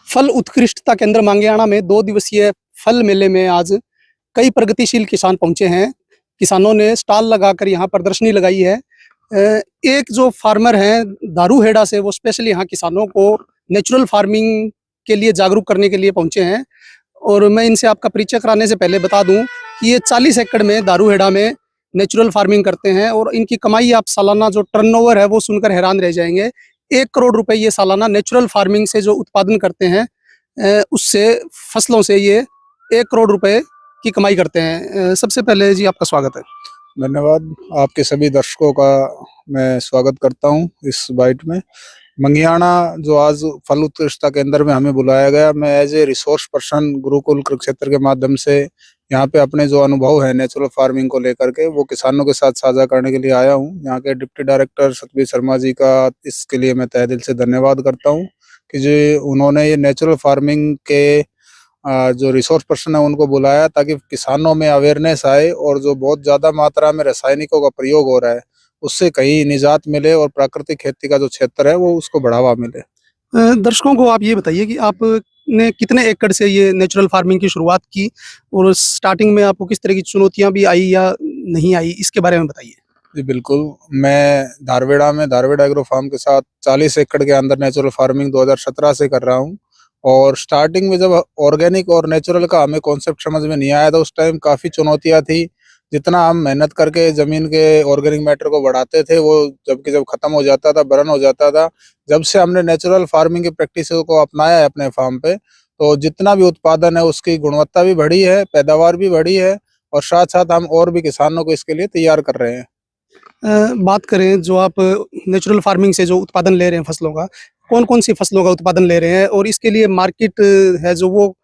फल उत्कृष्टता केंद्र मांगेआना में 2 दिवसीय फल मेले में आज कई प्रगतिशील किसान पहुंचे हैं। किसानों ने स्टॉल लगाकर यहाँ प्रदर्शनी लगाई है। एक जो फार्मर हैं दारूहेड़ा से, वो स्पेशली यहाँ किसानों को नेचुरल फार्मिंग के लिए जागरूक करने के लिए पहुंचे हैं। और मैं इनसे आपका परिचय कराने से पहले बता दूं कि ये 40 एकड़ में दारूहेड़ा में नेचुरल फार्मिंग करते हैं और इनकी कमाई, आप सालाना जो टर्नओवर है वो सुनकर हैरान रह जाएंगे। 1 करोड़ रुपए ये सालाना नेचुरल फार्मिंग से जो उत्पादन करते हैं, उससे फसलों से ये 1 करोड़ रुपए की कमाई करते हैं। सबसे पहले जी आपका स्वागत है। धन्यवाद। आपके सभी दर्शकों का मैं स्वागत करता हूं इस बाइट में। मंगियाना जो आज फल उत्कृष्टता केंद्र में हमें बुलाया गया, मैं as a resource person Gurukul Kurukshetra के माध्यम से यहाँ पे अपने जो अनुभव है नेचुरल फार्मिंग को लेकर के वो किसानों के साथ साझा करने के लिए आया हूँ। यहाँ के डिप्टी डायरेक्टर सतबीर शर्मा जी का इसके लिए मैं तहे दिल से धन्यवाद करता हूँ कि जो उन्होंने ये नेचुरल फार्मिंग के जो रिसोर्स पर्सन है उनको बुलाया ताकि किसानों में अवेयरनेस आए और जो बहुत ज्यादा मात्रा में रासायनिकों का प्रयोग हो रहा है उससे कहीं निजात मिले और प्राकृतिक खेती का जो क्षेत्र है वो उसको बढ़ावा मिले। दर्शकों को आप ये बताइए कि आपने कितने एकड़ से ये नेचुरल फार्मिंग की शुरुआत की और स्टार्टिंग में आपको किस तरह की चुनौतियां भी आई या नहीं आई, इसके बारे में बताइए। जी बिल्कुल, मैं धारवेड़ा एग्रो फार्म के साथ 40 एकड़ के अंदर नेचुरल फार्मिंग 2017 से कर रहा हूँ। और स्टार्टिंग में जब ऑर्गेनिक और नेचुरल का हमें कॉन्सेप्ट समझ में नहीं आया था उस टाइम काफ़ी चुनौतियाँ थी। जितना हम मेहनत करके ज़मीन के ऑर्गेनिक मैटर को बढ़ाते थे वो जब खत्म हो जाता था, बर्न हो जाता था। जब से हमने नेचुरल फार्मिंग की प्रैक्टिसों को अपनाया है अपने फार्म पे, तो जितना भी उत्पादन है उसकी गुणवत्ता भी बढ़ी है, पैदावार भी बढ़ी है और साथ-साथ हम और भी किसानों को इसके लिए तैयार कर रहे हैं। बात करें जो आप नेचुरल फार्मिंग से जो उत्पादन ले रहे हैं फसलों का, कौन-कौन सी फसलों का उत्पादन ले रहे हैं और इसके लिए मार्केट है जो वो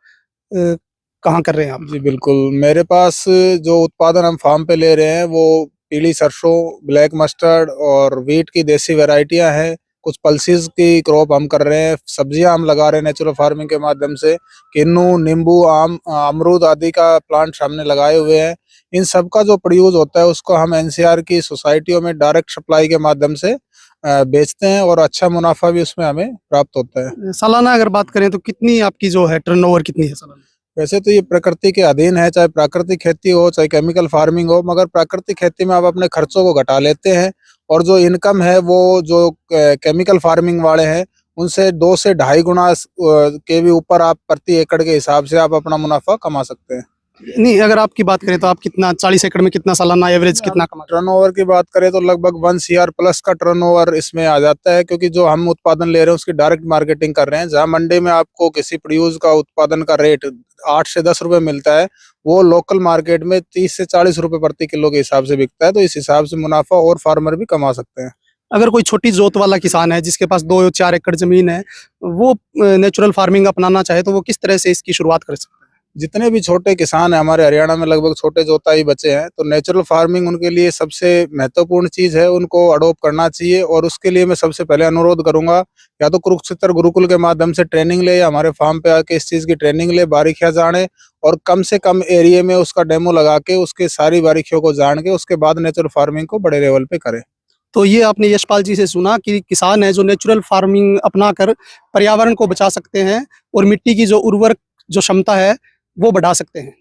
कहाँ कर रहे हैं आप? जी बिल्कुल, मेरे पास जो उत्पादन हम फार्म पे ले रहे हैं वो पीली सरसों, ब्लैक मस्टर्ड और व्हीट की देसी वैरायटियां हैं। कुछ पल्सेस की क्रॉप हम कर रहे हैं, सब्जियां हम लगा रहे हैं नेचुरल फार्मिंग के माध्यम से। किन्नू, नींबू, आम, अमरूद आदि का प्लांट्स हमने लगाए हुए हैं। इन सब का जो प्रोड्यूस होता है उसको हम एनसीआर की सोसाइटियों में डायरेक्ट सप्लाई के माध्यम से बेचते हैं और अच्छा मुनाफा भी उसमें हमें प्राप्त होता है। सालाना अगर बात करें तो कितनी आपकी जो है टर्नओवर कितनी है सालाना? वैसे तो ये प्रकृति के अधीन है, चाहे प्राकृतिक खेती हो चाहे केमिकल फार्मिंग हो, मगर प्राकृतिक खेती में आप अपने खर्चों को घटा लेते हैं और जो इनकम है वो जो केमिकल फार्मिंग वाले हैं उनसे 2 से ढाई गुना के भी ऊपर आप प्रति एकड़ के हिसाब से आप अपना मुनाफा कमा सकते हैं। नहीं, अगर आपकी बात करें तो आप कितना 40 एकड़ में कितना सालाना एवरेज कितना कमा? टर्नओवर की बात करें तो लगभग 1 CR प्लस का टर्नओवर इसमें आ जाता है, क्योंकि जो हम उत्पादन ले रहे हैं उसकी डायरेक्ट मार्केटिंग कर रहे हैं। जहां मंडी में आपको किसी प्रोड्यूस का उत्पादन का रेट 8 से 10 रुपए मिलता है, वो लोकल मार्केट में 30 से 40 रुपए प्रति किलो के हिसाब से बिकता है। तो इस हिसाब से मुनाफा और फार्मर भी कमा सकते हैं। अगर कोई छोटी जोत वाला किसान है जिसके पास 2 या 4 एकड़ जमीन है, वो नेचुरल फार्मिंग अपनाना चाहे तो वो किस तरह से इसकी शुरुआत कर सकता है? जितने भी छोटे किसान हैं हमारे हरियाणा में, लगभग छोटे जोताई बचे हैं, तो नेचुरल फार्मिंग उनके लिए सबसे महत्वपूर्ण चीज है, उनको अडोप्ट करना चाहिए। और उसके लिए मैं सबसे पहले अनुरोध करूंगा, या तो कुरुक्षेत्र गुरुकुल के माध्यम से ट्रेनिंग ले या हमारे फार्म पे आके इस चीज की ट्रेनिंग ले, बारीकियां जाने और कम से कम एरिया में उसका डेमो लगा के उसके सारी बारीकियों को जान के उसके बाद नेचुरल फार्मिंग को बड़े लेवल पे करें। तो ये आपने यशपाल जी से सुना कि किसान है जो नेचुरल फार्मिंग अपनाकर पर्यावरण को बचा सकते हैं और मिट्टी की जो उर्वरक जो क्षमता है वो बढ़ा सकते हैं।